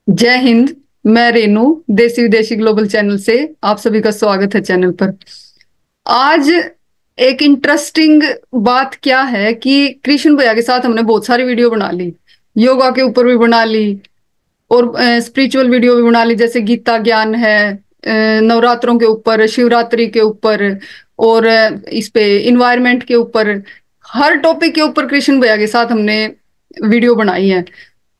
जय हिंद। मैं रेनू, देसी विदेशी ग्लोबल चैनल से आप सभी का स्वागत है चैनल पर। आज एक इंटरेस्टिंग बात क्या है कि कृष्ण भैया के साथ हमने बहुत सारी वीडियो बना ली। योगा के ऊपर भी बना ली और स्पिरिचुअल वीडियो भी बना ली, जैसे गीता ज्ञान है, नवरात्रों के ऊपर, शिवरात्रि के ऊपर, और इस पे इन्वायरमेंट के ऊपर। हर टॉपिक के ऊपर कृष्ण भैया के साथ हमने वीडियो बनाई है।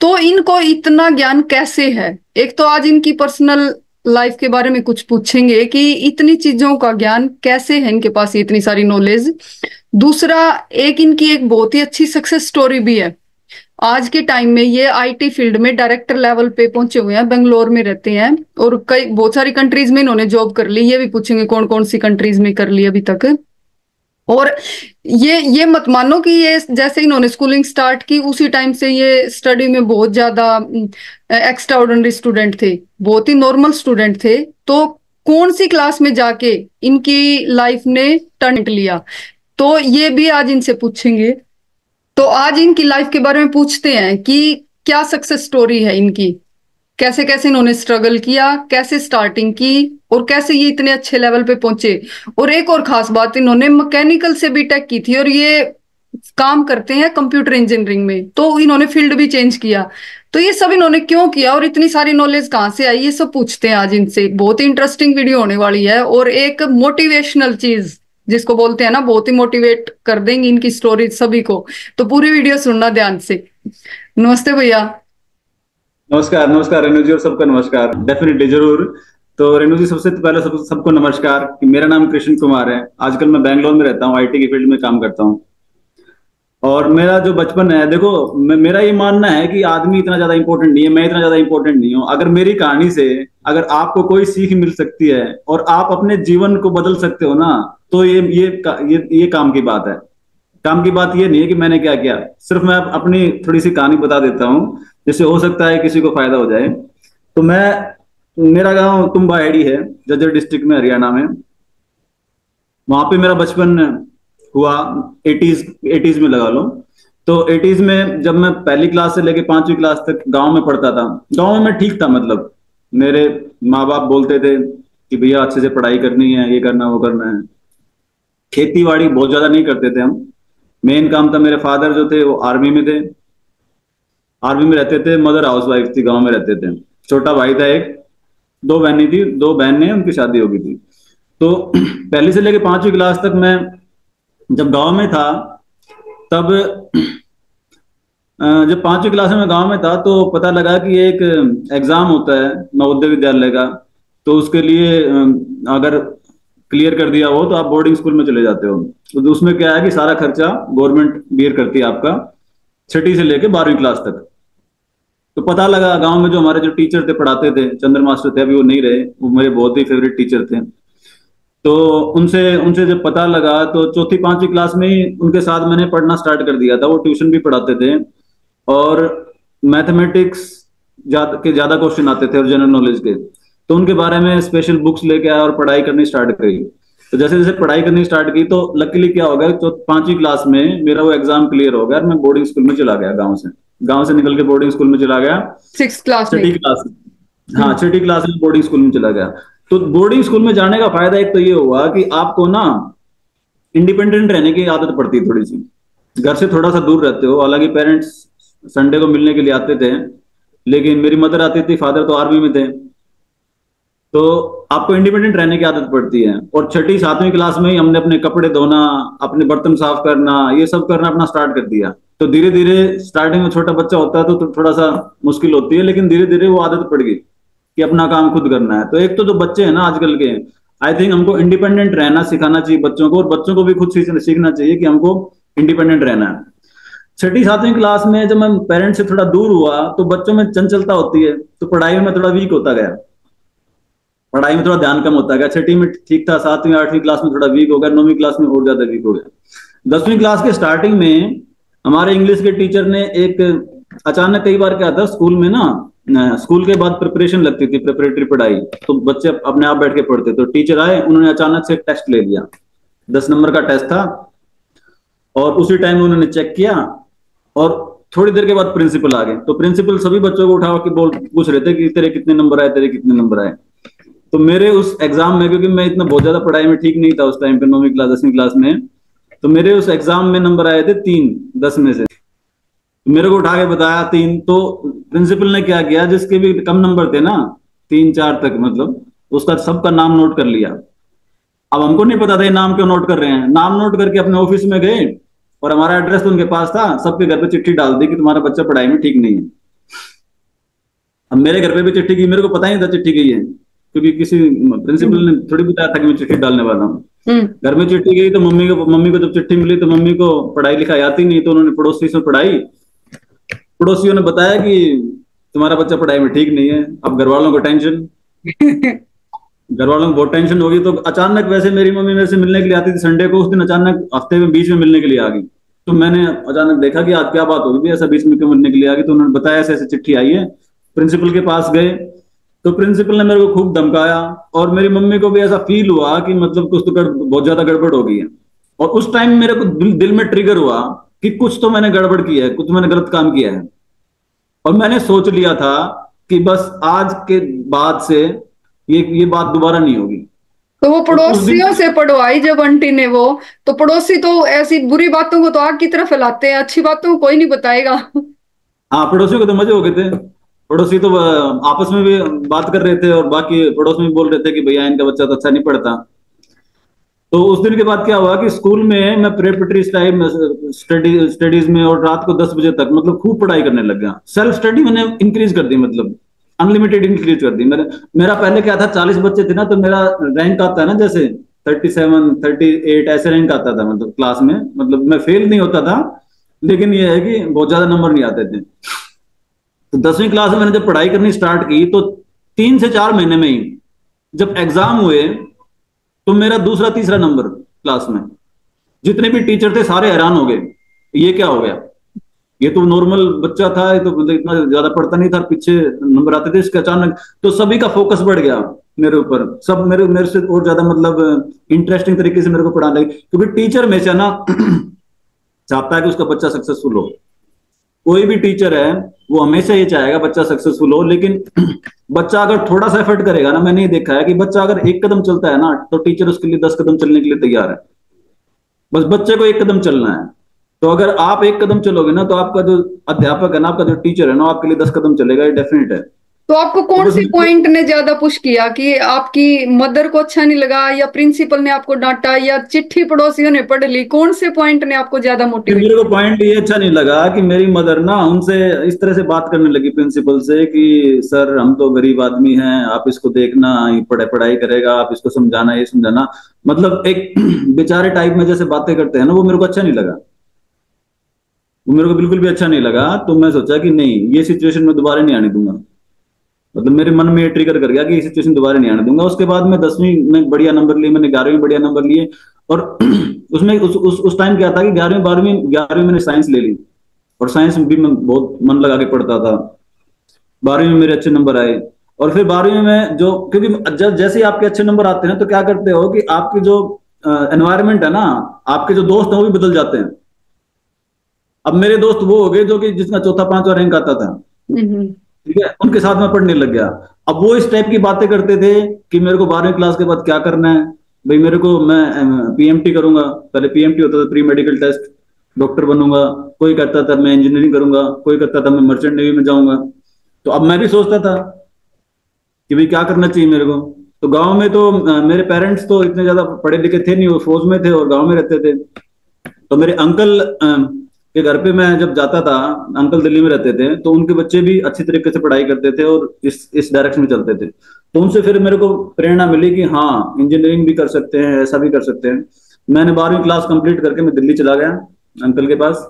तो इनको इतना ज्ञान कैसे है? एक तो आज इनकी पर्सनल लाइफ के बारे में कुछ पूछेंगे कि इतनी चीजों का ज्ञान कैसे है इनके पास, इतनी सारी नॉलेज। दूसरा, एक इनकी एक बहुत ही अच्छी सक्सेस स्टोरी भी है। आज के टाइम में ये आईटी फील्ड में डायरेक्टर लेवल पे पहुंचे हुए हैं, बेंगलोर में रहते हैं और कई बहुत सारी कंट्रीज में इन्होंने जॉब कर ली। ये भी पूछेंगे कौन कौन सी कंट्रीज में कर ली अभी तक। और ये मत मानो कि ये जैसे इन्होंने स्कूलिंग स्टार्ट की उसी टाइम से ये स्टडी में बहुत ज्यादा एक्स्ट्रा ऑर्डिनरी स्टूडेंट थे, बहुत ही नॉर्मल स्टूडेंट थे। तो कौन सी क्लास में जाके इनकी लाइफ ने टर्न लिया, तो ये भी आज इनसे पूछेंगे। तो आज इनकी लाइफ के बारे में पूछते हैं कि क्या सक्सेस स्टोरी है इनकी, कैसे कैसे इन्होंने स्ट्रगल किया, कैसे स्टार्टिंग की और कैसे ये इतने अच्छे लेवल पे पहुंचे। और एक और खास बात, इन्होंने मैकेनिकल से बीटेक की थी और ये काम करते हैं कंप्यूटर इंजीनियरिंग में, तो इन्होंने फील्ड भी चेंज किया। तो ये सब इन्होंने क्यों किया और इतनी सारी नॉलेज कहाँ से आई, ये सब पूछते हैं आज इनसे। बहुत ही इंटरेस्टिंग वीडियो होने वाली है और एक मोटिवेशनल चीज जिसको बोलते हैं ना, बहुत ही मोटिवेट कर देंगी इनकी स्टोरी सभी को। तो पूरी वीडियो सुनना ध्यान से। नमस्ते भैया। नमस्कार नमस्कार रेणु जी, और सबका नमस्कार। डेफिनेटली जरूर। तो रेणु जी, सबसे पहले सबको नमस्कार कि मेरा नाम कृष्ण कुमार है। आजकल मैं बैंगलोर में रहता हूँ, आईटी की फील्ड में काम करता हूँ। और मेरा जो बचपन है, देखो मेरा ये मानना है कि आदमी इतना ज्यादा इंपॉर्टेंट नहीं है, मैं इतना ज्यादा इंपॉर्टेंट नहीं हूँ। अगर मेरी कहानी से अगर आपको कोई सीख मिल सकती है और आप अपने जीवन को बदल सकते हो ना, तो ये काम की बात है। काम की बात ये नहीं है कि मैंने क्या किया, सिर्फ मैं अपनी थोड़ी सी कहानी बता देता हूँ जिससे हो सकता है किसी को फायदा हो जाए। तो मेरा गांव तुम्बाहेड़ी है, जज्जर डिस्ट्रिक्ट में, हरियाणा में। वहां पे मेरा बचपन हुआ। एटीज में लगा लो। तो एटीज में जब मैं पहली क्लास से लेके 5वीं क्लास तक गांव में पढ़ता था। गांव में मैं ठीक था, मतलब मेरे माँ बाप बोलते थे कि भैया अच्छे से पढ़ाई करनी है, ये करना वो करना है। खेती बाड़ी बहुत ज्यादा नहीं करते थे हम। मेन काम था, मेरे फादर जो थे वो आर्मी में थे, आर्मी में रहते थे। मदर हाउस वाइफ थी, गांव में रहते थे। छोटा भाई था एक, दो बहनें थी, दो बहनें, उनकी शादी हो गई थी। तो पहली से लेके 5वीं क्लास तक मैं जब गांव में था, तब जब 5वीं क्लास में मैं गांव में था तो पता लगा कि एक एग्जाम होता है नवोदय विद्यालय का। तो उसके लिए अगर क्लियर कर दिया हो तो आप बोर्डिंग स्कूल में चले जाते हो। तो उसमें क्या है कि सारा खर्चा गवर्नमेंट बियर करती है आपका, 6ठी से लेके 12वीं क्लास तक। तो पता लगा गांव में जो हमारे जो टीचर थे, पढ़ाते थे, चंद्र मास्टर थे, अभी वो नहीं रहे, वो मेरे बहुत ही फेवरेट टीचर थे। तो उनसे उनसे जब पता लगा तो 4ठी 5वीं क्लास में ही उनके साथ मैंने पढ़ना स्टार्ट कर दिया था। वो ट्यूशन भी पढ़ाते थे और मैथमेटिक्स के ज्यादा क्वेश्चन आते थे और जनरल नॉलेज के। तो उनके बारे में स्पेशल बुक्स लेके आया और पढ़ाई करनी स्टार्ट करी। तो जैसे जैसे पढ़ाई करनी स्टार्ट की तो लकीली क्या हो गया, तो 5वीं क्लास में मेरा वो एग्जाम क्लियर हो गया और मैं बोर्डिंग स्कूल में चला गया। गांव से निकल के बोर्डिंग स्कूल में चला गया। 6th क्लास में? 6ठी क्लास। हाँ, 6ठी क्लास में बोर्डिंग स्कूल में चला गया। तो बोर्डिंग स्कूल में जाने का फायदा एक तो ये हुआ कि आपको ना इंडिपेंडेंट रहने की आदत पड़ती है थोड़ी सी। घर से थोड़ा सा दूर रहते हो। हालांकि पेरेंट्स संडे को मिलने के लिए आते थे, लेकिन मेरी मदर आती थी, फादर तो आर्मी में थे। तो आपको इंडिपेंडेंट रहने की आदत पड़ती है। और 6ठी 7वीं क्लास में ही हमने अपने कपड़े धोना, अपने बर्तन साफ करना, ये सब करना अपना स्टार्ट कर दिया। तो धीरे धीरे, स्टार्टिंग में छोटा बच्चा होता है तो थोड़ा सा मुश्किल होती है, लेकिन धीरे धीरे वो आदत पड़ गई कि अपना काम खुद करना है। तो एक तो जो बच्चे हैं ना आजकल के, आई थिंक हमको इंडिपेंडेंट रहना सिखाना चाहिए बच्चों को, और बच्चों को भी खुद सीखना चाहिए कि हमको इंडिपेंडेंट रहना है। 6ठी 7वीं क्लास में जब मैं पेरेंट्स से थोड़ा दूर हुआ तो बच्चों में चंचलता होती है, तो पढ़ाई में थोड़ा वीक होता गया। पढ़ाई में थोड़ा ध्यान कम होता गया। 6ठी में ठीक था, 7वीं 8वीं क्लास में थोड़ा वीक हो गया, 9वीं क्लास में और ज्यादा वीक हो गया। 10वीं क्लास के स्टार्टिंग में हमारे इंग्लिश के टीचर ने एक, अचानक कई बार क्या था स्कूल में ना, स्कूल के बाद प्रिपरेशन लगती थी, प्रिपरेटरी पढ़ाई, तो बच्चे अपने आप बैठ के पढ़ते। तो टीचर आए, उन्होंने अचानक से एक टेस्ट ले लिया। 10 नंबर का टेस्ट था और उसी टाइम उन्होंने चेक किया और थोड़ी देर के बाद प्रिंसिपल आ गए, तो प्रिंसिपल सभी बच्चों को उठा के बोल पूछ रहे थे कि तेरे कितने नंबर आए, तेरे कितने नंबर आए। तो मेरे उस एग्जाम में, क्योंकि मैं इतना बहुत ज्यादा पढ़ाई में ठीक नहीं था उस टाइम पे, 9वीं क्लास 10वीं क्लास में, तो मेरे उस एग्जाम में नंबर आए थे 3 10 में से। मेरे को उठा के बताया 3, तो प्रिंसिपल ने क्या किया, जिसके भी कम नंबर थे ना 3 4 तक, मतलब उसका सबका नाम नोट कर लिया। अब हमको नहीं पता था ये नाम क्यों नोट कर रहे हैं, नाम नोट करके अपने ऑफिस में गए और हमारा एड्रेस तो उनके पास था, सबके घर पे चिट्ठी डाल दी कि तुम्हारा बच्चा पढ़ाई में ठीक नहीं है। अब मेरे घर पे भी चिट्ठी की, मेरे को पता ही नहीं था चिट्ठी गई है, क्योंकि किसी प्रिंसिपल ने थोड़ी बताया था कि मैं चिट्ठी डालने वाला हूँ। घर में चिट्ठी गई तो मम्मी को जब चिट्ठी मिली तो मम्मी को पढ़ाई लिखाई आती नहीं, तो उन्होंने पड़ोसी से पढ़ाई, पड़ोसियों ने बताया कि तुम्हारा बच्चा पढ़ाई में ठीक नहीं है। अब घर वालों को टेंशन, घर वालों को बहुत टेंशन होगी। तो अचानक, वैसे मेरी मम्मी मेरे से मिलने के लिए आती थी संडे को, उस दिन अचानक हफ्ते में बीच में मिलने के लिए आ गई। तो मैंने अचानक देखा कि आज क्या बात होगी, ऐसा बीच में क्यों मिलने के लिए आ गई। तो उन्होंने बताया ऐसे ऐसे चिट्ठी आई है। प्रिंसिपल के पास गए तो प्रिंसिपल ने मेरे को खूब धमकाया, और मेरी मम्मी को भी ऐसा फील हुआ कि मतलब कुछ तो बहुत ज्यादा गड़बड़ हो गई है। और उस टाइम मेरे को दिल में ट्रिगर हुआ कि कुछ तो मैंने गड़बड़ किया है, कुछ मैंने गलत काम किया है। और मैंने सोच लिया था कि बस आज के बाद से ये बात दोबारा नहीं होगी। तो वो और उस दिन, पड़ोसियों से पढ़वाई जब आंटी ने वो, तो पड़ोसी तो ऐसी बुरी बातों को तो आग की तरह फैलाते हैं, अच्छी बातों को कोई नहीं बताएगा। हाँ, पड़ोसियों को तो मजे हो गए थे। पड़ोसी तो आपस में भी बात कर रहे थे, और बाकी पड़ोस में भी बोल रहे थे कि भैया इनका बच्चा तो अच्छा नहीं पढ़ता। तो उस दिन के बाद क्या हुआ कि स्कूल में मैं प्रेपरेटरी टाइम स्टडीज में, और रात को 10 बजे तक मतलब खूब पढ़ाई करने लग गया। सेल्फ स्टडी मैंने इंक्रीज कर दी, मतलब अनलिमिटेड इंक्रीज कर दी। मेरा पहले क्या था, 40 बच्चे थे ना, तो मेरा रैंक आता है ना जैसे 37 38 ऐसे रैंक आता था, मतलब क्लास में, मतलब मैं फेल नहीं होता था, लेकिन ये है कि बहुत ज्यादा नंबर नहीं आते थे। तो 10वीं क्लास में मैंने जब पढ़ाई करनी स्टार्ट की, तो 3 से 4 महीने में ही जब एग्जाम हुए तो मेरा दूसरा तीसरा नंबर क्लास में। जितने भी टीचर थे सारे हैरान हो गए, ये क्या हो गया, ये तो नॉर्मल बच्चा था, ये तो मतलब इतना ज्यादा पढ़ता नहीं था, पीछे नंबर आते थे इसके अचानक। तो सभी का फोकस बढ़ गया मेरे ऊपर, सब मेरे से और ज्यादा मतलब इंटरेस्टिंग तरीके से मेरे को पढ़ाने लगे, क्योंकि टीचर हमेशा ना चाहता है कि उसका बच्चा सक्सेसफुल हो। कोई भी टीचर है वो हमेशा ये चाहेगा बच्चा सक्सेसफुल हो, लेकिन बच्चा अगर थोड़ा सा एफर्ट करेगा ना, मैंने ये देखा है कि बच्चा अगर 1 कदम चलता है ना, तो टीचर उसके लिए 10 कदम चलने के लिए तैयार है। बस बच्चे को 1 कदम चलना है। तो अगर आप 1 कदम चलोगे ना, तो आपका जो अध्यापक है ना, आपका जो टीचर है ना, आपके लिए 10 कदम चलेगा, ये डेफिनेट है। तो आपको तो कौन बस से पॉइंट ने ज्यादा पुश किया कि आपकी मदर को अच्छा नहीं लगा, या प्रिंसिपल ने आपको डांटा, या चिट्ठी पड़ोसियों ने पढ़ ली, कौन से पॉइंट ने आपको ज्यादा मोटिवेट मेरे को पॉइंट ये अच्छा नहीं लगा कि मेरी मदर ना उनसे इस तरह से बात करने लगी, प्रिंसिपल से, कि सर हम तो गरीब आदमी हैं, आप इसको देखना, ये पढ़ाई करेगा, आप इसको समझाना, ये समझाना, मतलब एक बेचारे टाइप में जैसे बातें करते हैं ना, वो मेरे को अच्छा नहीं लगा। वो मेरे को बिल्कुल भी अच्छा नहीं लगा। तो मैं सोचा कि नहीं, ये सिचुएशन में दोबारा नहीं आने दूंगा। मतलब मेरे मन में ये ट्रिगर कर गया कि ये सिचुएशन दोबारा नहीं आने दूंगा। उसके बाद मैं 10वीं में बढ़िया नंबर लिए, मैंने 11वीं में बढ़िया नंबर लिए। और उसमें उस टाइम क्या था कि 11वीं मैंने साइंस ले ली, और साइंस में भी मैं बहुत मन लगा के पढ़ता था। 12वीं में मेरे अच्छे नंबर आए। और फिर 12वीं में जो, क्योंकि जब जैसे ही आपके अच्छे नंबर आते हैं तो क्या करते हो कि आपकी जो एनवायरमेंट है ना, आपके जो दोस्त हैं वो भी बदल जाते हैं। अब मेरे दोस्त वो हो गए जो कि जिसका चौथा पांचवा रैंक आता था, ठीक है, उनके साथ में पढ़ने लग गया। अब वो इस टाइप की बातें करते थे कि मेरे को 12वीं क्लास के बाद क्या करना है भाई, मेरे को, मैं पीएमटी करूंगा, पहले पीएमटी होता था, प्री मेडिकल टेस्ट, डॉक्टर बनूंगा। कोई कहता था मैं इंजीनियरिंग करूंगा, कोई कहता था मैं मर्चेंट नेवी में जाऊंगा। तो अब मैं भी सोचता था कि भाई क्या करना चाहिए मेरे को। तो गांव में तो मेरे पेरेंट्स तो इतने ज्यादा पढ़े लिखे थे नहीं, वो फौज में थे और गांव में रहते थे। तो मेरे अंकल के घर पे मैं जब जाता था, अंकल दिल्ली में रहते थे, तो उनके बच्चे भी अच्छी तरीके से पढ़ाई करते थे और इस डायरेक्शन में चलते थे। तो उनसे फिर मेरे को प्रेरणा मिली कि हाँ, इंजीनियरिंग भी कर सकते हैं, ऐसा भी कर सकते हैं। मैंने 12वीं क्लास कंप्लीट करके मैं दिल्ली चला गया अंकल के पास,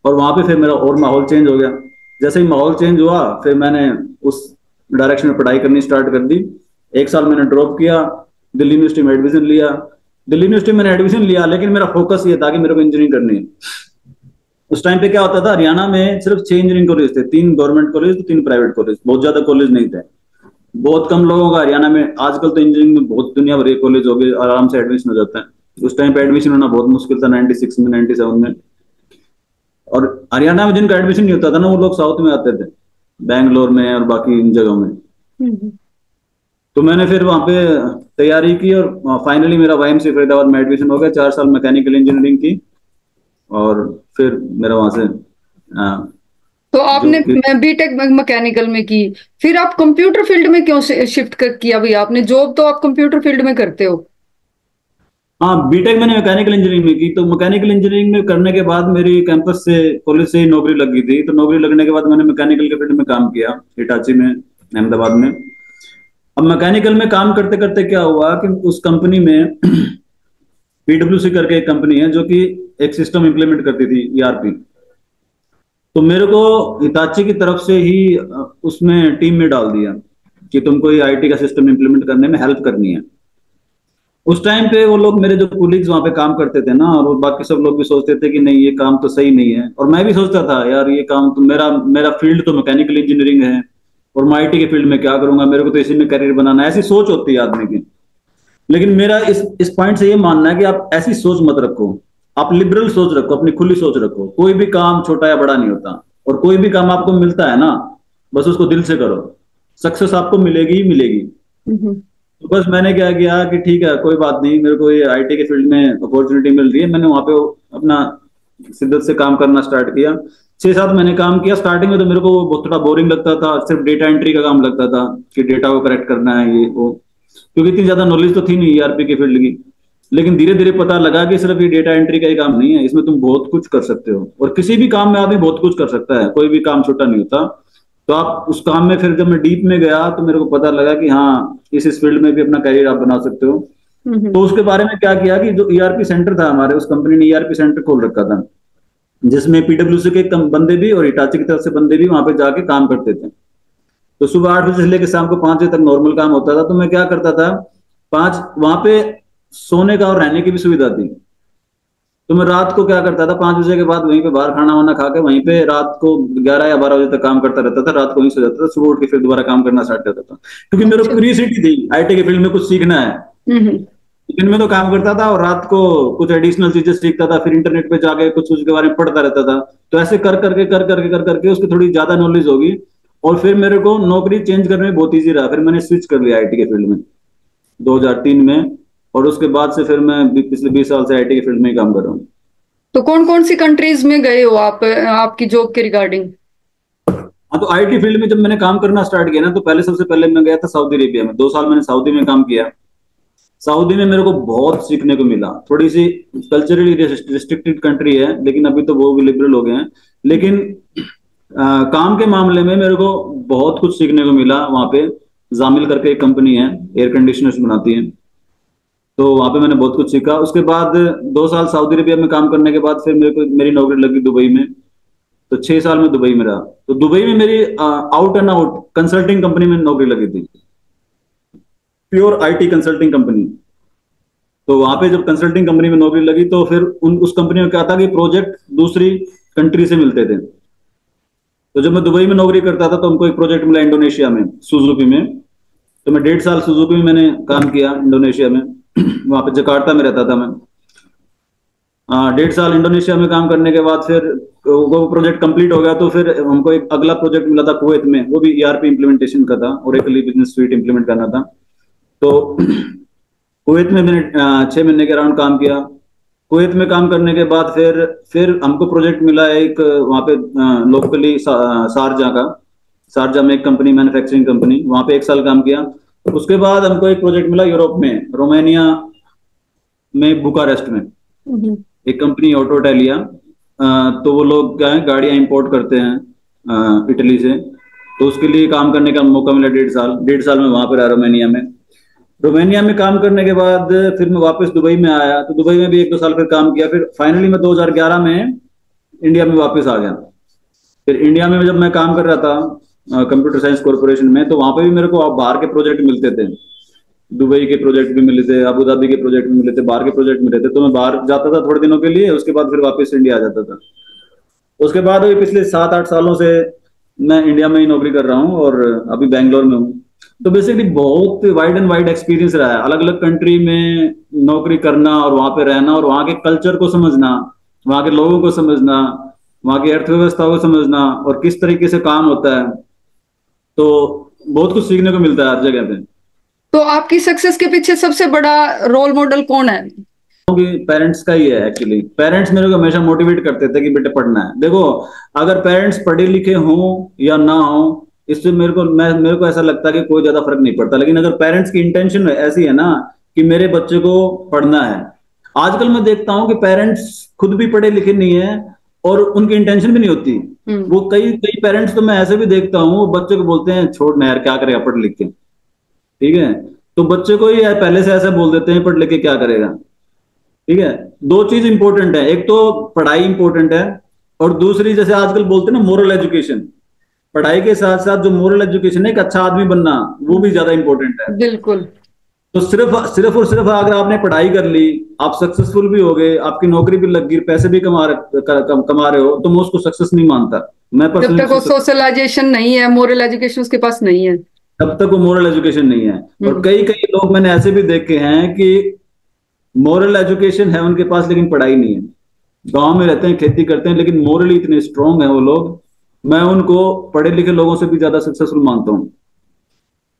और वहां पे फिर मेरा और माहौल चेंज हो गया। जैसे ही माहौल चेंज हुआ, फिर मैंने उस डायरेक्शन में पढ़ाई करनी स्टार्ट कर दी। 1 साल मैंने ड्रॉप किया, दिल्ली यूनिवर्सिटी में एडमिशन लिया। दिल्ली यूनिवर्सिटी में मैंने एडमिशन लिया, लेकिन मेरा फोकस ये था कि मेरे को इंजीनियरिंग करनी है। उस टाइम पे क्या होता था, हरियाणा में सिर्फ 6 इंजीनियरिंग कॉलेज थे, 3 गवर्नमेंट कॉलेज, 3 प्राइवेट कॉलेज, बहुत ज्यादा कॉलेज नहीं थे। बहुत कम लोगों का हरियाणा में, आजकल तो इंजीनियरिंग में बहुत दुनिया भर के कॉलेज हो गए, आराम से एडमिशन हो जाता है। उस टाइम पे एडमिशन होना बहुत मुश्किल था, 96 में, 97 में। और हरियाणा में जिनका एडमिशन नहीं होता था ना, वो लोग साउथ में आते थे, बैंगलोर में और बाकी इन जगहों में। तो मैंने फिर वहां पे तैयारी की और फाइनली मेरा वाईएमसी फरीदाबाद में एडमिशन हो गया। 4 साल मैकेनिकल इंजीनियरिंग की और फिर मेरा वहां से तो जो आपने बीटेक मैकेनिकल में की, फिर आप कंप्यूटर फील्ड में क्यों शिफ्ट किया भैया? आपने जॉब तो आप कंप्यूटर फील्ड में करते हो। हाँ, बीटेक मैंने मैकेनिकल इंजीनियरिंग में की। तो मैकेनिकल इंजीनियरिंग में करने के बाद मेरी कैंपस से, कॉलेज से ही नौकरी लग गई थी। तो नौकरी लगने के बाद मैंने मैकेनिकल के फील्ड में काम किया, हिटाची में, अहमदाबाद में। अब मैकेनिकल में काम करते करते क्या हुआ कि उस कंपनी में पीडब्ल्यूसी करके एक कंपनी है जो कि एक सिस्टम इंप्लीमेंट करती थी, ईआरपी। तो मेरे को हिताची की तरफ से ही उसमें टीम में डाल दिया कि तुमको ये आईटी का सिस्टम इंप्लीमेंट करने में हेल्प करनी है। उस टाइम पे वो लोग, मेरे जो कोलीग्स वहां पे काम करते थे ना, और बाकी सब लोग भी सोचते थे कि नहीं ये काम तो सही नहीं है। और मैं भी सोचता था यार ये काम तो, मेरा फील्ड तो मैकेनिकल इंजीनियरिंग है और मैं आईटी के फील्ड में क्या करूंगा, मेरे को तो इसी में करियर बनाना है, ऐसी सोच होती है आदमी की। लेकिन मेरा इस पॉइंट से ये मानना है कि आप ऐसी सोच मत रखो, आप लिबरल सोच रखो, अपनी खुली सोच रखो। कोई भी काम छोटा या बड़ा नहीं होता, और कोई भी काम आपको मिलता है ना, बस उसको दिल से करो, सक्सेस आपको मिलेगी ही मिलेगी। तो बस मैंने क्या किया कि ठीक है कोई बात नहीं, मेरे को ये आईटी के फील्ड में अपॉर्चुनिटी मिल रही है। मैंने वहां पे अपना शिद्दत से काम करना स्टार्ट किया। 6-7 महीने काम किया। स्टार्टिंग में तो मेरे को बहुत थोड़ा बोरिंग लगता था, सिर्फ डेटा एंट्री का काम लगता था कि डेटा को करेक्ट करना है ये वो, क्योंकि इतनी ज्यादा नॉलेज तो थी नहीं ईआरपी के फील्ड की। लेकिन धीरे धीरे पता लगा कि सिर्फ ये डेटा एंट्री का ही काम नहीं है, इसमें तुम बहुत कुछ कर सकते हो। और किसी भी काम में आदमी बहुत कुछ कर सकता है, कोई भी काम छोटा नहीं होता। तो आप उस काम में, फिर जब मैं डीप में गया तो मेरे को पता लगा कि हाँ इस फील्ड में भी अपना करियर आप बना सकते हो। तो उसके बारे में क्या किया कि जो ईआरपी सेंटर था हमारे, उस कंपनी ने ईआरपी सेंटर खोल रखा था, जिसमें पीडब्ल्यूसी के बंदे भी और हिटाची की तरफ से बंदे भी वहां पे जाके काम करते थे। तो सुबह 8 बजे से लेकर शाम को 5 बजे तक नॉर्मल काम होता था। तो मैं क्या करता था, वहां पे सोने का और रहने की भी सुविधा थी। तो मैं रात को क्या करता था, 5 बजे के बाद वहीं पे बाहर खाना वाना खा के वहीं पे रात को 11 या 12 बजे तक काम करता रहता था। रात को वहीं सो जाता था, सुबह उठ के फिर दोबारा काम करना स्टार्ट करता था, क्योंकि मेरे को क्यूरियोसिटी थी आईटी के फील्ड में कुछ सीखना है। दिन में तो काम करता था और रात को कुछ एडिशनल चीजें सीखता था, फिर इंटरनेट पे जाके कुछ उसके बारे में पढ़ता रहता था। तो ऐसे कर करके उसकी थोड़ी ज्यादा नॉलेज होगी, और फिर मेरे को नौकरी चेंज करने में बहुत ईजी रहा। फिर मैंने स्विच कर लिया आईटी के फील्ड में 2003 में, और उसके बाद से फिर मैं पिछले 20 साल से आईटी के फील्ड में ही काम कर रहा हूँ। तो कौन कौन सी कंट्रीज में गए हो आप आपकी जॉब के रिगार्डिंग? हाँ, तो आईटी फील्ड में जब मैंने काम करना स्टार्ट किया ना, तो पहले सबसे पहले मैं गया था सऊदी अरेबिया में। 2 साल मैंने सऊदी में काम किया। सऊदी में मेरे को बहुत सीखने को मिला। थोड़ी सी कल्चरली रिस्ट्रिक्टेड कंट्री है, लेकिन अभी तो वो भी लिबरल हो गए हैं। लेकिन काम के मामले में मेरे को बहुत कुछ सीखने को मिला। वहां पे जामिल करके एक कंपनी है, एयर कंडीशनर्स बनाती है। तो वहां पे मैंने बहुत कुछ सीखा। उसके बाद 2 साल सऊदी अरेबिया में काम करने के बाद फिर मेरी नौकरी लगी दुबई में। तो 6 साल में दुबई में रहा। तो दुबई में मेरी out and out consulting company में नौकरी लगी थी, प्योर आईटी कंसल्टिंग कंपनी। तो वहां पे जब कंसल्टिंग कंपनी में नौकरी लगी तो फिर उस कंपनी में क्या था कि प्रोजेक्ट दूसरी कंट्री से मिलते थे। तो जब मैं दुबई में नौकरी करता था तो हमको एक प्रोजेक्ट मिला इंडोनेशिया में, सुजुकी में। तो मैं 1.5 साल सुजुकी में मैंने काम किया, इंडोनेशिया में। वहां पे जकार्ता में रहता था मैं। 1.5 साल इंडोनेशिया में काम करने के बाद फिर वो प्रोजेक्ट कंप्लीट हो गया। तो फिर हमको एक अगला प्रोजेक्ट मिला था कुवैत में, वो भी ईआरपी इंप्लीमेंटेशन का था, ओरेकल बिजनेस स्वीट इंप्लीमेंट करना था। तो कुवैत में मैंने 6 महीने के अराउंड काम किया। कुवैत में काम करने के बाद फिर हमको प्रोजेक्ट मिला एक वहां पे लोकली शारजा में एक कंपनी, मैन्युफैक्चरिंग कंपनी, वहां पे 1 साल काम किया। उसके बाद हमको एक प्रोजेक्ट मिला यूरोप में, रोमानिया में, बुकारेस्ट में एक कंपनी ऑटो इटालिया। तो वो लोग क्या है, गाड़ियां इंपोर्ट करते हैं इटली से। तो उसके लिए काम करने का मौका मिला 1.5 साल में वहां पर रहा रोमानिया में काम करने के बाद फिर मैं वापस दुबई में आया। तो दुबई में भी 1-2 साल फिर काम किया। फिर फाइनली मैं 2011 में इंडिया में वापस आ गया। फिर इंडिया में जब मैं काम कर रहा था कंप्यूटर साइंस कॉर्पोरेशन में, तो वहां पे भी मेरे को बाहर के प्रोजेक्ट मिलते थे। दुबई के प्रोजेक्ट भी मिले थे, अबू धाबी के प्रोजेक्ट भी मिले थे, बाहर के प्रोजेक्ट मिले थे। तो मैं बाहर जाता था थोड़े दिनों के लिए, उसके बाद फिर वापस इंडिया आ जाता था। उसके बाद अभी पिछले 7-8 सालों से मैं इंडिया में ही नौकरी कर रहा हूँ और अभी बैंगलोर में हूँ। तो बेसिकली बहुत वाइड एंड वाइड एक्सपीरियंस रहा है, अलग अलग कंट्री में नौकरी करना और वहां पे रहना और वहां के कल्चर को समझना, वहां के लोगों को समझना, वहाँ की अर्थव्यवस्था को समझना और किस तरीके से काम होता है, तो बहुत कुछ सीखने को मिलता है हर जगह पे। तो आपकी सक्सेस के पीछे सबसे बड़ा रोल मॉडल कौन है? पेरेंट्स का ही है एक्चुअली। पेरेंट्स मेरे को हमेशा मोटिवेट करते थे कि बेटे पढ़ना है। देखो, अगर पेरेंट्स पढ़े लिखे हों या ना हो, इससे मेरे को ऐसा लगता है कि कोई ज्यादा फर्क नहीं पड़ता। लेकिन अगर पेरेंट्स की इंटेंशन ऐसी है ना कि मेरे बच्चे को पढ़ना है, आजकल मैं देखता हूँ कि पेरेंट्स खुद भी पढ़े लिखे नहीं है और उनकी इंटेंशन भी नहीं होती। वो कई कई पेरेंट्स तो मैं ऐसे भी देखता हूँ, बच्चे को बोलते हैं छोड़ ना यार, क्या करेगा पढ़ लिख के, ठीक है। तो बच्चे को ही यार पहले से ऐसा बोल देते हैं पढ़ लिख के क्या करेगा, ठीक है। दो चीज इंपॉर्टेंट है, एक तो पढ़ाई इंपॉर्टेंट है और दूसरी जैसे आजकल बोलते हैं ना मोरल एजुकेशन। पढ़ाई के साथ साथ जो मोरल एजुकेशन है, एक अच्छा आदमी बनना, वो भी ज्यादा इंपॉर्टेंट है। बिल्कुल। तो सिर्फ सिर्फ और सिर्फ अगर आपने पढ़ाई कर ली, आप सक्सेसफुल भी हो गए, आपकी नौकरी भी लग गई, पैसे भी कमा रहे हो, तो मैं उसको सक्सेस नहीं मानता। मैं जब तक वो पर्सनली सोशलाइजेशन नहीं है, मोरल एजुकेशन उसके पास नहीं है, तब तक वो मोरल एजुकेशन नहीं है। और कई कई लोग मैंने ऐसे भी देखे हैं कि मोरल एजुकेशन है उनके पास लेकिन पढ़ाई नहीं है, गांव में रहते हैं, खेती करते हैं, लेकिन मोरली इतने स्ट्रांग है वो लोग, मैं उनको पढ़े लिखे लोगों से भी ज्यादा सक्सेसफुल मानता हूँ।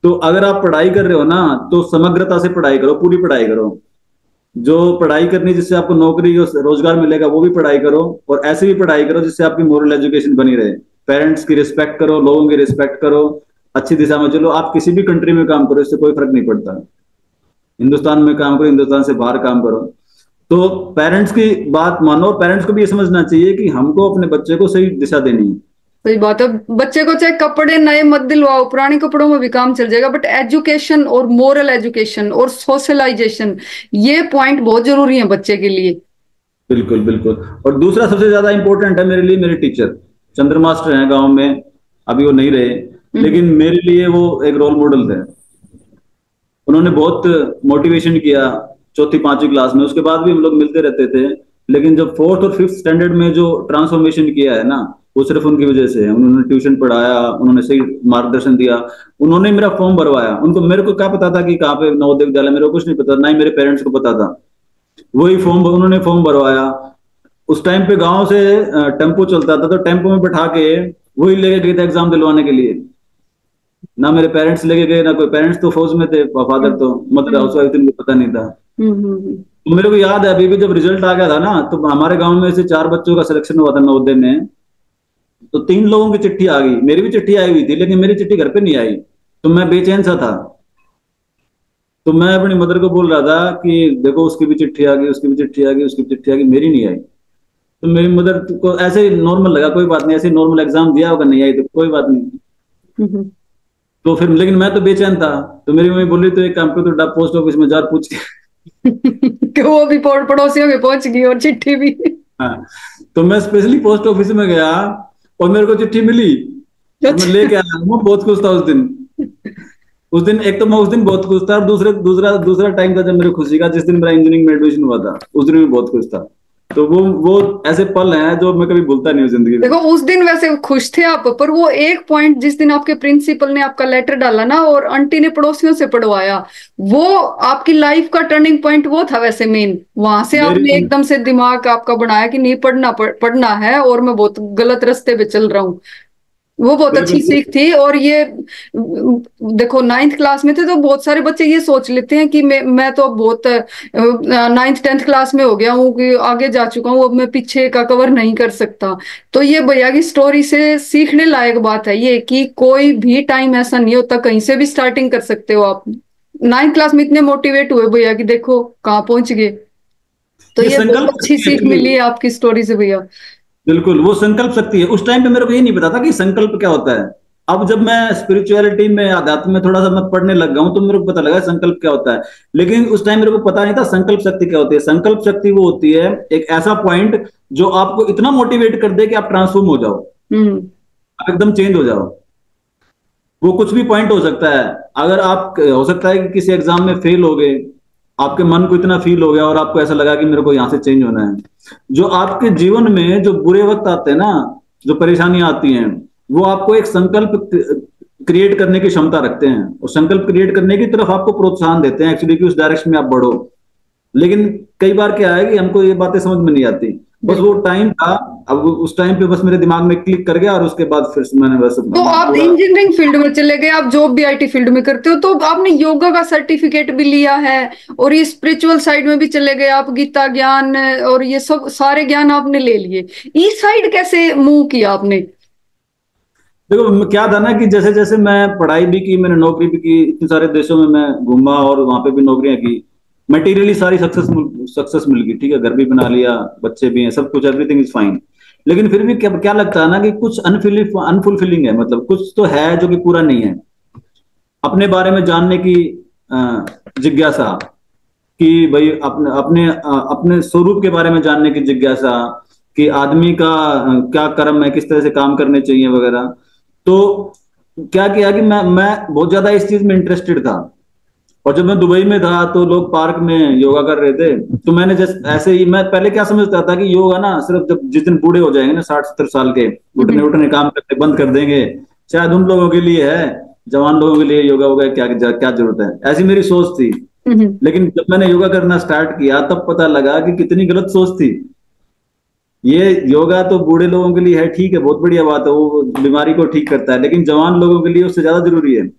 तो अगर आप पढ़ाई कर रहे हो ना, तो समग्रता से पढ़ाई करो, पूरी पढ़ाई करो। जो पढ़ाई करनी जिससे आपको नौकरी और रोजगार मिलेगा वो भी पढ़ाई करो, और ऐसे भी पढ़ाई करो जिससे आपकी मोरल एजुकेशन बनी रहे। पेरेंट्स की रिस्पेक्ट करो, लोगों की रिस्पेक्ट करो, अच्छी दिशा में चलो। आप किसी भी कंट्री में काम करो, इससे कोई फर्क नहीं पड़ता। हिंदुस्तान में काम करो, हिंदुस्तान से बाहर काम करो। तो पेरेंट्स की बात मानो। पेरेंट्स को भी ये समझना चाहिए कि हमको अपने बच्चे को सही दिशा देनी है। सही बात है। बच्चे को चाहे कपड़े नए मत दिलवाओ, पुराने कपड़ों में भी काम चल जाएगा, बट एजुकेशन और मोरल एजुकेशन और सोशलाइजेशन, ये पॉइंट बहुत जरूरी है बच्चे के लिए। बिल्कुल बिल्कुल। और दूसरा सबसे ज्यादा इंपॉर्टेंट है मेरे लिए, मेरे टीचर चंद्र मास्टर हैं गांव में, अभी वो नहीं रहे, लेकिन मेरे लिए वो एक रोल मॉडल थे। उन्होंने बहुत मोटिवेशन किया चौथी पांचवी क्लास में, उसके बाद भी हम लोग मिलते रहते थे। लेकिन जब फोर्थ और फिफ्थ स्टैंडर्ड में जो ट्रांसफॉर्मेशन किया है ना, वो सिर्फ उनकी वजह से है। उन्होंने ट्यूशन पढ़ाया, उन्होंने सही मार्गदर्शन दिया, उन्होंने मेरा फॉर्म भरवाया। उनको, मेरे को क्या पता था कि कहाँ पे नवोदय विद्यालय, मेरे को कुछ नहीं पता, ना ही मेरे पेरेंट्स को पता था। वही फॉर्म उन्होंने फॉर्म भरवाया। उस टाइम पे गांव से टेम्पो चलता था, तो टेम्पो में बैठा के वही लेके गए थे एग्जाम दिलवाने के लिए। ना मेरे पेरेंट्स लेके गए, ना कोई, पेरेंट्स तो फौज में थे, फादर तो मदर हाउस वाइफ थे, मुझे पता नहीं था। तो मेरे को याद है अभी भी, जब रिजल्ट आ गया था ना, तो हमारे गांव में से 4 बच्चों का सिलेक्शन हुआ था नवोदय में। तो 3 लोगों की चिट्ठी आ गई, मेरी भी चिट्ठी आई हुई थी, लेकिन मेरी चिट्ठी घर पे नहीं आई। तो मैं बेचैन सा था। तो मैं अपनी मदर को बोल रहा था कि देखो उसकी भी चिट्ठी आ गई, उसकी भी चिट्ठी आ गई, उसकी भी चिट्ठी आ गई, मेरी नहीं आई। तो मेरी मदर को ऐसे ही नॉर्मल लगा, कोई बात नहीं, ऐसे नॉर्मल एग्जाम दिया होगा, नहीं आई तो कोई बात नहीं। तो फिर, लेकिन मैं तो बेचैन था। तो मेरी मम्मी बोली तो एक काम कर, तो पोस्ट ऑफिस में जा पूछ के कि वो भी पड़ोसियों में पहुंच गई और चिट्ठी भी। हाँ, तो मैं स्पेशली पोस्ट ऑफिस में गया और मेरे को चिट्ठी मिली। तो मैं लेके आया, मैं बहुत खुश था उस दिन। एक तो मैं उस दिन बहुत खुश था, और दूसरा टाइम था जब मेरी खुशी का, जिस दिन मेरा इंजीनियरिंग में एडमिशन हुआ था, उस दिन मैं बहुत खुश था। तो वो ऐसे पल हैं जो मैं कभी भूलता नहीं हूँ जिंदगी में। देखो उस दिन वैसे खुश थे आप, पर वो एक पॉइंट जिस दिन आपके प्रिंसिपल ने आपका लेटर डाला ना और आंटी ने पड़ोसियों से पढ़वाया, वो आपकी लाइफ का टर्निंग पॉइंट वो था वैसे मेन। वहां से आपने एकदम से दिमाग आपका बनाया कि नहीं, पढ़ना है और मैं बहुत गलत रास्ते पे चल रहा हूँ। वो बहुत अच्छी सीख थी। और ये देखो 9th क्लास में थे तो बहुत सारे बच्चे ये सोच लेते हैं कि मैं तो बहुत 9th 10th क्लास में हो गया हूँ, कि आगे जा चुका हूँ, अब मैं पीछे का कवर नहीं कर सकता। तो ये भैया की स्टोरी से सीखने लायक बात है ये, कि कोई भी टाइम ऐसा नहीं होता, कहीं से भी स्टार्टिंग कर सकते हो आप। 9th क्लास में इतने मोटिवेट हुए भैया कि देखो कहाँ पहुंच गए। तो ये बहुत अच्छी सीख मिली है आपकी स्टोरी से भैया। बिल्कुल, वो संकल्प शक्ति है। उस टाइम पे मेरे को ये नहीं पता था कि संकल्प क्या होता है। अब जब मैं स्पिरिचुअलिटी में, आध्यात्म में थोड़ा सा मैं पढ़ने लग गया हूं, तो मेरे को पता लगा संकल्प क्या होता है। लेकिन उस टाइम मेरे को पता नहीं था संकल्प शक्ति क्या होती है। संकल्प शक्ति वो होती है एक ऐसा पॉइंट जो आपको इतना मोटिवेट कर दे कि आप ट्रांसफॉर्म हो जाओ, आप एकदम चेंज हो जाओ। वो कुछ भी पॉइंट हो सकता है। अगर आप, हो सकता है कि किसी एग्जाम में फेल हो गए, आपके मन को इतना फील हो गया और आपको ऐसा लगा कि मेरे को यहां से चेंज होना है। जो आपके जीवन में जो बुरे वक्त आते हैं ना, जो परेशानियां आती हैं, वो आपको एक संकल्प क्रिएट करने की क्षमता रखते हैं, और संकल्प क्रिएट करने की तरफ आपको प्रोत्साहन देते हैं एक्चुअली, कि उस डायरेक्शन में आप बढ़ो। लेकिन कई बार क्या है कि हमको ये बातें समझ में नहीं आती। बस वो टाइम था। अब उस टाइम पे बस मेरे दिमाग में क्लिक कर गया और उसके बाद फिर से मैंने बस तो आप पूरा। इंजीनियरिंग फील्ड में चले गए, आप जॉब भी आईटी फील्ड में करते हो, तो आपने योगा का सर्टिफिकेट भी लिया है और ये स्पिरिचुअल साइड में भी चले गए आप, गीता ज्ञान और ये सब सारे ज्ञान आपने ले लिए, इस साइड कैसे मूव किया आपने? देखो क्या था ना कि जैसे जैसे मैं पढ़ाई भी की, मैंने नौकरी भी की, इतने सारे देशों में मैं घूमा और वहां पे भी नौकरियां की। मटेरियली सारी सक्सेस मिल गई, ठीक है, घर भी बना लिया, बच्चे भी हैं, सब कुछ, एवरीथिंग इज फाइन। लेकिन फिर भी क्या क्या लगता है ना कि कुछ अनफुलफिलिंग है, मतलब कुछ तो है जो कि पूरा नहीं है। अपने बारे में जानने की जिज्ञासा, कि भाई अपने अपने अपने स्वरूप के बारे में जानने की जिज्ञासा, कि आदमी का क्या कर्म है, किस तरह से काम करने चाहिए वगैरह। तो क्या किया कि मैं बहुत ज्यादा इस चीज में इंटरेस्टेड था। और जब मैं दुबई में था तो लोग पार्क में योगा कर रहे थे, तो मैंने जैसे ऐसे ही, मैं पहले क्या समझता था कि योगा ना सिर्फ जब जिस दिन बूढ़े हो जाएंगे ना, 60 70 साल के, उठने उठने काम करते बंद कर देंगे, शायद उन लोगों के लिए है। जवान लोगों के लिए योगा वोगा क्या क्या जरूरत है, ऐसी मेरी सोच थी। लेकिन जब मैंने योगा करना स्टार्ट किया तब पता लगा कि कितनी गलत सोच थी। ये योगा तो बूढ़े लोगों के लिए है, ठीक है, बहुत बढ़िया बात है, वो बीमारी को ठीक करता है, लेकिन जवान लोगों के लिए उससे ज्यादा जरूरी है।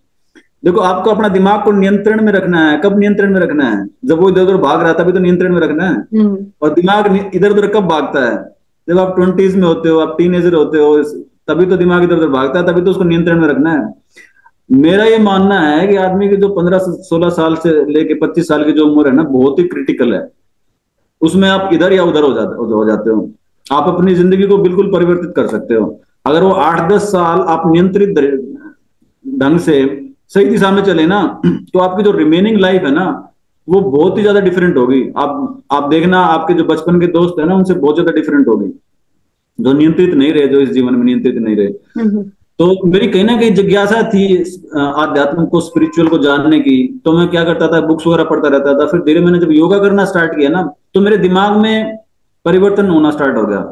देखो आपको अपना दिमाग को नियंत्रण में रखना है। कब नियंत्रण में रखना है? जब वो इधर उधर भाग रहा है तभी तो नियंत्रण में रखना है। और दिमाग इधर उधर कब भागता है? जब आप 20s में होते हो, आप टीनेजर होते हो, तभी तो दिमाग इधर उधर भागता है, तभी तो उसको नियंत्रण में रखना है। मेरा ये मानना है कि आदमी की जो 15 से 16 साल से लेके 25 साल की जो उम्र है ना, बहुत ही क्रिटिकल है। उसमें आप इधर या उधर हो जाते हो। आप अपनी जिंदगी को बिल्कुल परिवर्तित कर सकते हो। अगर वो 8 10 साल आप नियंत्रित ढंग से सही दिशा में चले ना, तो आपकी जो रिमेनिंग लाइफ है ना, वो बहुत ही ज्यादा डिफरेंट होगी। आप देखना, आपके जो बचपन के दोस्त है ना, उनसे बहुत ज्यादा डिफरेंट होगी, जो नियंत्रित नहीं रहे, जो इस जीवन में नियंत्रित नहीं रहे। तो मेरी कहीं ना कहीं जिज्ञासा थी आध्यात्म को, स्पिरिचुअल को जानने की। तो मैं क्या करता था, बुक्स वगैरह पढ़ता रहता था। फिर धीरे मैंने जब योगा करना स्टार्ट किया ना, तो मेरे दिमाग में परिवर्तन होना स्टार्ट हो गया,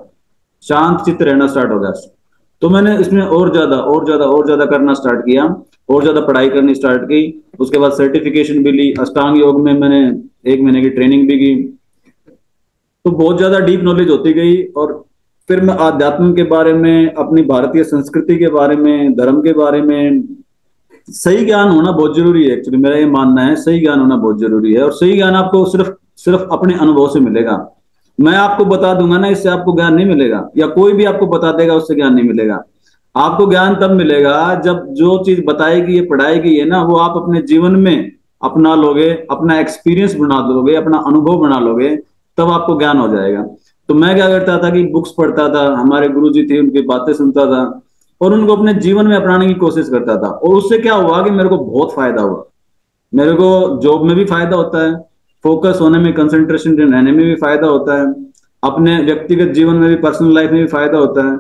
शांत चित्त रहना स्टार्ट हो गया। तो मैंने इसमें और ज्यादा करना स्टार्ट किया, और ज्यादा पढ़ाई करनी स्टार्ट की। उसके बाद सर्टिफिकेशन भी ली, अष्टांग योग में मैंने 1 महीने की ट्रेनिंग भी की। तो बहुत ज्यादा डीप नॉलेज होती गई। और फिर मैं आध्यात्म के बारे में, अपनी भारतीय संस्कृति के बारे में, धर्म के बारे में, सही ज्ञान होना बहुत जरूरी है। एक्चुअली मेरा ये मानना है, सही ज्ञान होना बहुत जरूरी है। और सही ज्ञान आपको सिर्फ सिर्फ अपने अनुभव से मिलेगा। मैं आपको बता दूंगा ना, इससे आपको ज्ञान नहीं मिलेगा, या कोई भी आपको बता देगा उससे ज्ञान नहीं मिलेगा। आपको ज्ञान तब मिलेगा जब जो चीज बताएगी, ये पढ़ाएगी है ना, वो आप अपने जीवन में अपना लोगे, अपना एक्सपीरियंस बना लोगे, अपना अनुभव बना लोगे, तब आपको ज्ञान हो जाएगा। तो मैं क्या करता था कि बुक्स पढ़ता था, हमारे गुरुजी थे, उनकी बातें सुनता था और उनको अपने जीवन में अपनाने की कोशिश करता था। और उससे क्या हुआ कि मेरे को बहुत फायदा हुआ। मेरे को जॉब में भी फायदा होता है, फोकस होने में, कंसंट्रेशन रहने में भी फायदा होता है, अपने व्यक्तिगत जीवन में भी, पर्सनल लाइफ में भी फायदा होता है।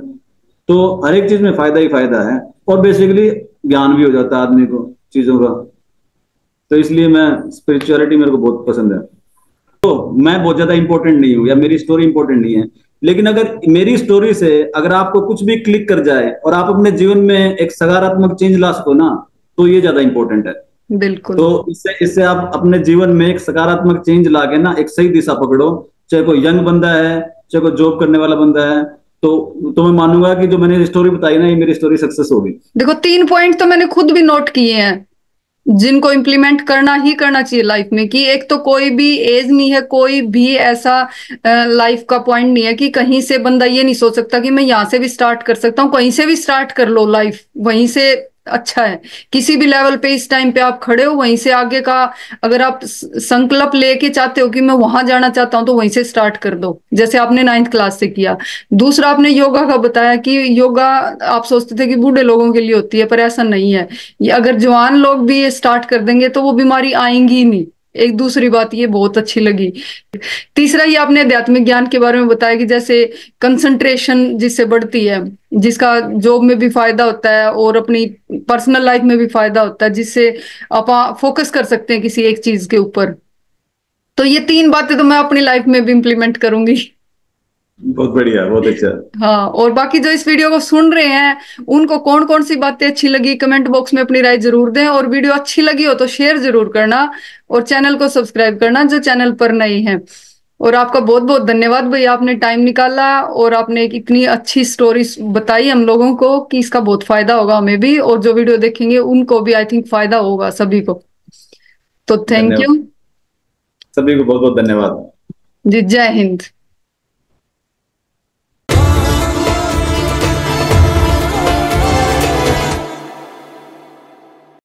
तो हर एक चीज में फायदा ही फायदा है। और बेसिकली ज्ञान भी हो जाता है आदमी को चीजों का। तो इसलिए मैं, स्पिरिचुअलिटी मेरे को बहुत पसंद है। तो मैं बहुत ज्यादा इंपॉर्टेंट नहीं हूँ, या मेरी स्टोरी इंपॉर्टेंट नहीं है, लेकिन अगर मेरी स्टोरी से अगर आपको कुछ भी क्लिक कर जाए और आप अपने जीवन में एक सकारात्मक चेंज ला सको ना, तो ये ज्यादा इंपॉर्टेंट है। बिल्कुल। तो इससे इससे आप अपने जीवन में एक सकारात्मक चेंज ला के ना, एक सही दिशा पकड़ो। चाहे कोई यंग बंदा है, चाहे कोई जॉब करने वाला बंदा है, तो मैं मानूंगा कि जो मैंने स्टोरी बताई ना, ये मेरी स्टोरी सक्सेस होगी। देखो 3 पॉइंट तो मैंने खुद भी नोट किए हैं, जिनको इम्प्लीमेंट करना ही करना चाहिए लाइफ में। कि एक तो कोई भी एज नहीं है, कोई भी ऐसा लाइफ का पॉइंट नहीं है कि कहीं से बंदा ये नहीं सोच सकता कि मैं यहाँ से भी स्टार्ट कर सकता हूँ। कहीं से भी स्टार्ट कर लो लाइफ, वहीं से अच्छा है। किसी भी लेवल पे इस टाइम पे आप खड़े हो, वहीं से आगे का अगर आप संकल्प लेके चाहते हो कि मैं वहां जाना चाहता हूं, तो वहीं से स्टार्ट कर दो, जैसे आपने 9th क्लास से किया। दूसरा, आपने योगा का बताया कि योगा आप सोचते थे कि बूढ़े लोगों के लिए होती है, पर ऐसा नहीं है। ये अगर जवान लोग भी ये स्टार्ट कर देंगे तो वो बीमारी आएंगी ही नहीं। एक दूसरी बात ये बहुत अच्छी लगी। तीसरा, ये आपने आध्यात्मिक ज्ञान के बारे में बताया कि जैसे कंसंट्रेशन जिससे बढ़ती है, जिसका जॉब में भी फायदा होता है और अपनी पर्सनल लाइफ में भी फायदा होता है, जिससे आप फोकस कर सकते हैं किसी एक चीज के ऊपर। तो ये 3 बातें तो मैं अपनी लाइफ में भी इम्प्लीमेंट करूंगी। बहुत बढ़िया, बहुत अच्छा। हाँ, और बाकी जो इस वीडियो को सुन रहे हैं, उनको कौन कौन सी बातें अच्छी लगी, कमेंट बॉक्स में अपनी राय जरूर दें। और वीडियो अच्छी लगी हो तो शेयर जरूर करना, और चैनल को सब्सक्राइब करना जो चैनल पर नए हैं। और आपका बहुत बहुत धन्यवाद भैया, आपने टाइम निकाला और आपने एक इतनी अच्छी स्टोरी बताई हम लोगों को कि इसका बहुत फायदा होगा हमें भी, और जो वीडियो देखेंगे उनको भी आई थिंक फायदा होगा सभी को। तो थैंक धन्यवाद। यू। सभी को बहुत बहुत धन्यवाद। जी, जय हिंद।